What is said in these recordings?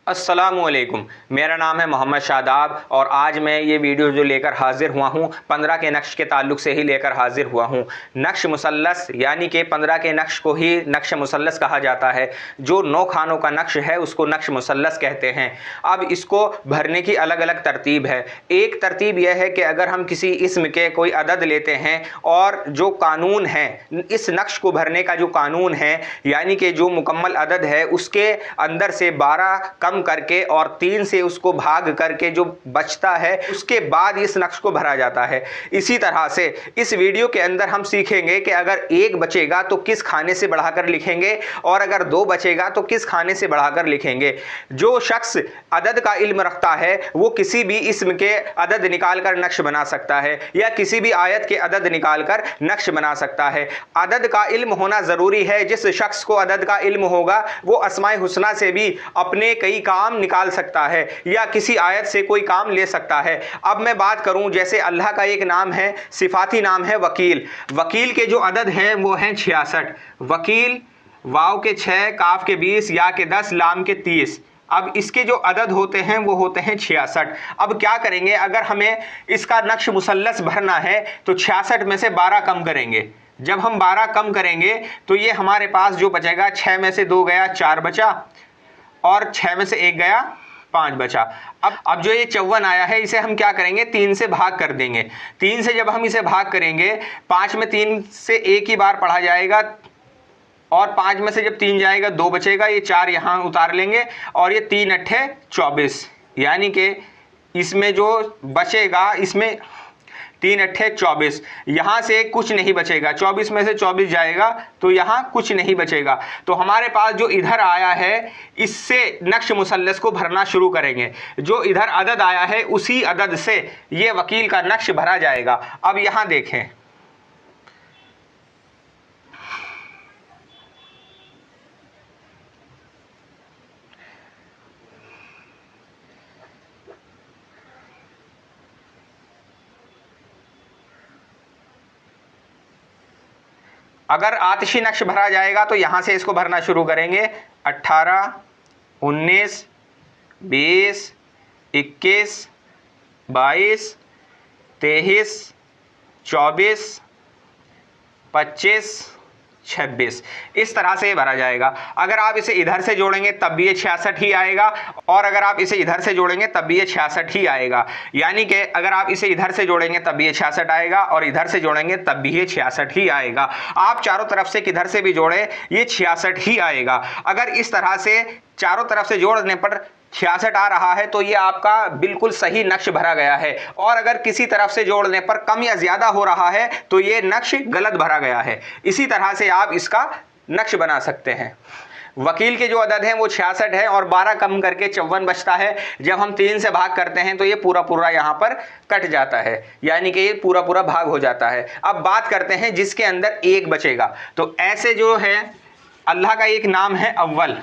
अस्सलामुअलैकुम। मेरा नाम है मोहम्मद शादाब और आज मैं ये वीडियो जो लेकर हाजिर हुआ हूँ 15 के नक्श के ताल्लुक से ही लेकर हाजिर हुआ हूँ। नक्श मुसल्लस यानी कि 15 के नक्श को ही नक्श मुसल्लस कहा जाता है। जो 9 खानों का नक्श है उसको नक्श मुसल्लस कहते हैं। अब इसको भरने की अलग अलग तरतीब है। एक तरतीब यह है कि अगर हम किसी इस्म के कोई अदद लेते हैं और जो कानून है इस नक्श को भरने का जो कानून है यानी कि जो मुकम्मल अदद है उसके अंदर से 12 कम करके और 3 से उसको भाग करके जो बचता है उसके बाद इस नक्श को भरा जाता है। इसी तरह से इस वीडियो के अंदर हम सीखेंगे कि अगर 1 बचेगा तो किस खाने से बढ़ाकर लिखेंगे और अगर 2 बचेगा तो किस खाने से बढ़ाकर लिखेंगे। जो शख्स अदद का इल्म रखता है वो किसी भी इस्म के अदद निकालकर नक्श बना सकता है या किसी भी आयत के अदद निकालकर नक्श बना सकता है। अदद का इल्म होना ज़रूरी है। जिस शख्स को अदद का इल्म होगा वो अस्माए हुस्ना से भी अपने कई काम निकाल सकता है या किसी आयत से कोई काम ले सकता है। अब मैं बात करूं, जैसे अल्लाह का एक नाम है, सिफाती नाम है वकील। वकील के जो अदद हैं वो हैं 66। वकील वाव के 6, काफ के 20, या के 10, लाम के 30। अब इसके जो अदद होते हैं वो होते हैं 66। अब क्या करेंगे, अगर हमें इसका नक्श मुसल्लस भरना है तो 66 में से 12 कम करेंगे। जब हम 12 कम करेंगे तो ये हमारे पास जो बचेगा, 6 में से 2 गया 4 बचा और 6 में से 1 गया 5 बचा। अब जो ये 54 आया है इसे हम क्या करेंगे, 3 से भाग कर देंगे। 3 से जब हम इसे भाग करेंगे, 5 में 3 से एक ही बार पढ़ा जाएगा और 5 में से जब 3 जाएगा 2 बचेगा। ये 4 यहाँ उतार लेंगे और ये 3 अट्ठे 24, यानी कि इसमें जो बचेगा, इसमें 3 अट्ठे 24, यहाँ से कुछ नहीं बचेगा। 24 में से 24 जाएगा तो यहाँ कुछ नहीं बचेगा। तो हमारे पास जो इधर आया है इससे नक्श मुसल्लस को भरना शुरू करेंगे। जो इधर अदद आया है उसी अदद से ये वकील का नक्श भरा जाएगा। अब यहाँ देखें, अगर आतिशी नक्श भरा जाएगा तो यहाँ से इसको भरना शुरू करेंगे। 18, 19, 20, 21, 22, 23, 24, 25, 26, इस तरह से भरा जाएगा। अगर आप इसे इधर से जोड़ेंगे तब भी ये 66 ही आएगा और अगर आप इसे इधर से जोड़ेंगे तब भी ये 66 ही आएगा। यानी कि अगर आप इसे इधर से जोड़ेंगे तब भी ये 66 आएगा और इधर से जोड़ेंगे तब भी ये 66 ही आएगा। आप चारों तरफ से किधर से भी जोड़े ये 66 ही आएगा। अगर इस तरह से चारों तरफ से जोड़ने पर 66 आ रहा है तो ये आपका बिल्कुल सही नक्श भरा गया है। और अगर किसी तरफ से जोड़ने पर कम या ज्यादा हो रहा है तो ये नक्श गलत भरा गया है। इसी तरह से आप इसका नक्श बना सकते हैं। वकील के जो अदद हैं वो 66 है और 12 कम करके 54 बचता है। जब हम 3 से भाग करते हैं तो ये पूरा पूरा यहाँ पर कट जाता है, यानी कि ये पूरा पूरा भाग हो जाता है। अब बात करते हैं जिसके अंदर 1 बचेगा। तो ऐसे जो है अल्लाह का एक नाम है अव्वल,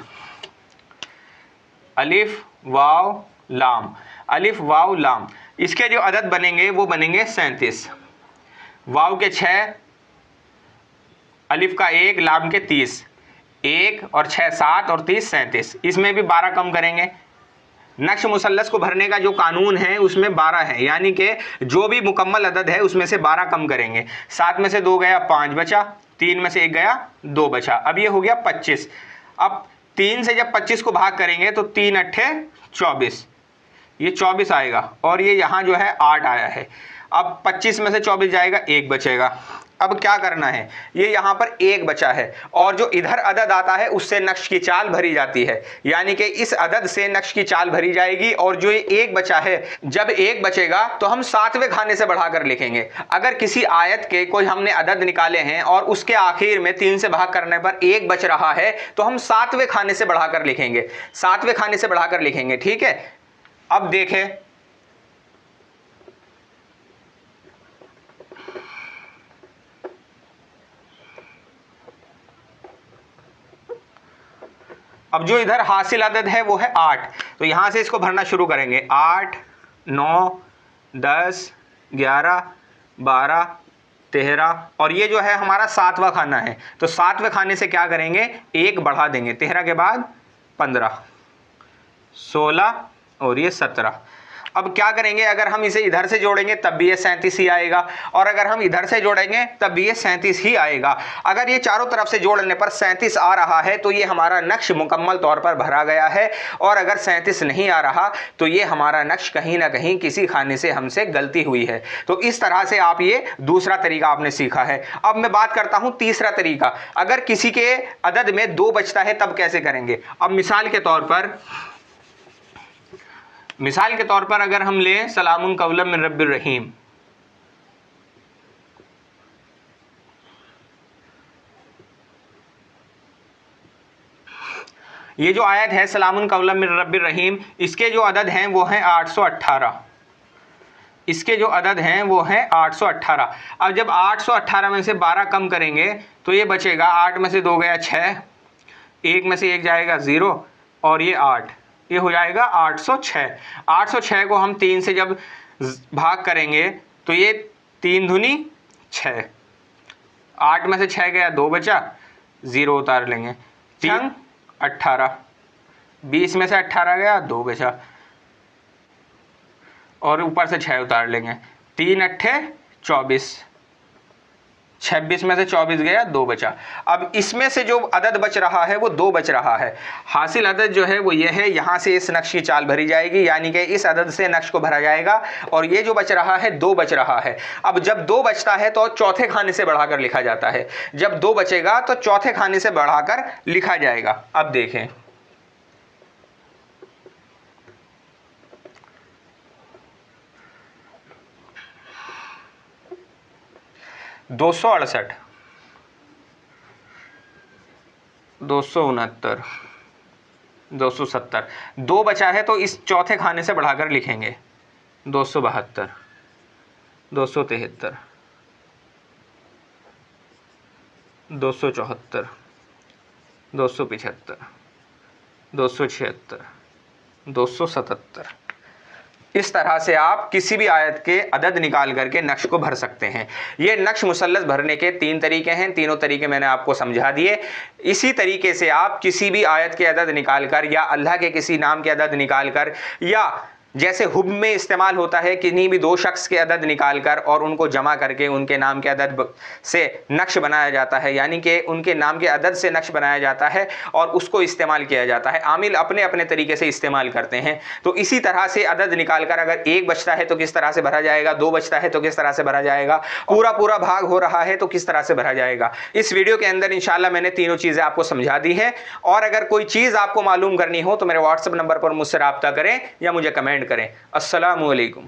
अलिफ वाव लाम, अलिफ वाव लाम। इसके जो अदद बनेंगे वो बनेंगे 37। वाव के 6, अलिफ का 1, लाम के 30। 1 और 6 7 और 30 37। इसमें भी 12 कम करेंगे। नक्श मुसल्लस को भरने का जो कानून है उसमें 12 है, यानी कि जो भी मुकम्मल अदद है उसमें से 12 कम करेंगे। 7 में से 2 गया 5 बचा, 3 में से 1 गया 2 बचा। अब ये हो गया 25। अब 3 से जब 25 को भाग करेंगे तो 3 अट्ठे 24, ये 24 आएगा और ये यहाँ जो है 8 आया है। अब 25 में से 24 जाएगा, 1 बचेगा। अब क्या करना है, ये यहाँ पर 1 बचा है और जो इधर अदद आता है उससे नक्श की चाल भरी जाती है, यानी कि इस अदद से नक्श की चाल भरी जाएगी। और जो ये 1 बचा है, जब 1 बचेगा तो हम 7वें खाने से बढ़ाकर लिखेंगे। अगर किसी आयत के कोई हमने अदद निकाले हैं और उसके आखिर में 3 से भाग करने पर 1 बच रहा है तो हम 7वें खाने से बढ़ाकर लिखेंगे, 7वें खाने से बढ़ाकर लिखेंगे। ठीक है। अब देखें, अब जो इधर हासिल अदद है वो है 8। तो यहां से इसको भरना शुरू करेंगे। 8, 9, 10, 11, 12, 13 और ये जो है हमारा 7वां खाना है। तो 7वें खाने से क्या करेंगे, 1 बढ़ा देंगे। 13 के बाद 15, 16 और ये 17। अब क्या करेंगे, अगर हम इसे इधर से जोड़ेंगे तब भी ये 37 ही आएगा, और अगर हम इधर से जोड़ेंगे तब भी ये 37 ही आएगा। अगर ये चारों तरफ से जोड़ने पर 37 आ रहा है तो ये हमारा नक्श मुकम्मल तौर पर भरा गया है, और अगर 37 नहीं आ रहा तो ये हमारा नक्श कहीं ना कहीं किसी खाने से हमसे गलती हुई है। तो इस तरह से आप ये दूसरा तरीका आपने सीखा है। अब मैं बात करता हूं तीसरा तरीका। अगर किसी के अदद में 2 बचता है तब कैसे करेंगे। अब मिसाल के तौर पर अगर हम लें सलामुन कौलन मिन रब्बिर रहीम, ये जो आयत है सलामुन कौलन मिन रब्बिर रहीम, इसके जो अदद हैं वो हैं 818। इसके जो अदद हैं वो हैं 818। अब जब 818 में से 12 कम करेंगे तो ये बचेगा 8 में से 2 गया 6, 1 में से 1 जाएगा 0 और ये 8, ये हो जाएगा 806। 806 को हम 3 से जब भाग करेंगे तो ये 3 दूनी 6, 8 में से 6 गया 2 बचा, 0 उतार लेंगे, 3 18, 20 में से 18 गया 2 बचा और ऊपर से 6 उतार लेंगे, 3 अट्ठे 24, 26 में से 24 गया 2 बचा। अब इसमें से जो अदद बच रहा है वो 2 बच रहा है। हासिल अदद जो है वो ये है, यहाँ से इस नक्श की चाल भरी जाएगी, यानी कि इस अदद से नक्श को भरा जाएगा, और ये जो बच रहा है 2 बच रहा है। अब जब 2 बचता है तो चौथे खाने से बढ़ाकर लिखा जाता है, जब 2 बचेगा तो चौथे खाने से बढ़ाकर लिखा जाएगा। अब देखें, दो सौ 68, 269, 270, 2 बचा है तो इस चौथे खाने से बढ़ाकर लिखेंगे, 272, 273, 274, 275, 276, 277। इस तरह से आप किसी भी आयत के अदद निकाल करके नक्श को भर सकते हैं। ये नक्श मुसल्लस भरने के 3 तरीके हैं, तीनों तरीके मैंने आपको समझा दिए। इसी तरीके से आप किसी भी आयत के अदद निकाल कर, या अल्लाह के किसी नाम के अदद निकाल कर, या जैसे हुब में इस्तेमाल होता है किन्हीं भी 2 शख्स के अदद निकाल कर और उनको जमा करके उनके नाम के अदद से नक्श बनाया जाता है, यानी कि उनके नाम के अदद से नक्श बनाया जाता है और उसको इस्तेमाल किया जाता है। आमिल अपने अपने तरीके से इस्तेमाल करते हैं। तो इसी तरह से अदद निकाल कर अगर 1 बचता है तो किस तरह से भरा जाएगा, 2 बचता है तो किस तरह से भरा जाएगा, पूरा भाग हो रहा है तो किस तरह से भरा जाएगा। इस वीडियो के अंदर इंशाल्लाह मैंने तीनों चीज़ें आपको समझा दी हैं, और अगर कोई चीज़ आपको मालूम करनी हो तो मेरे व्हाट्सएप नंबर पर मुझसे रब्ता करें या मुझे कमेंट करें। अस्सलामु अलैकुम।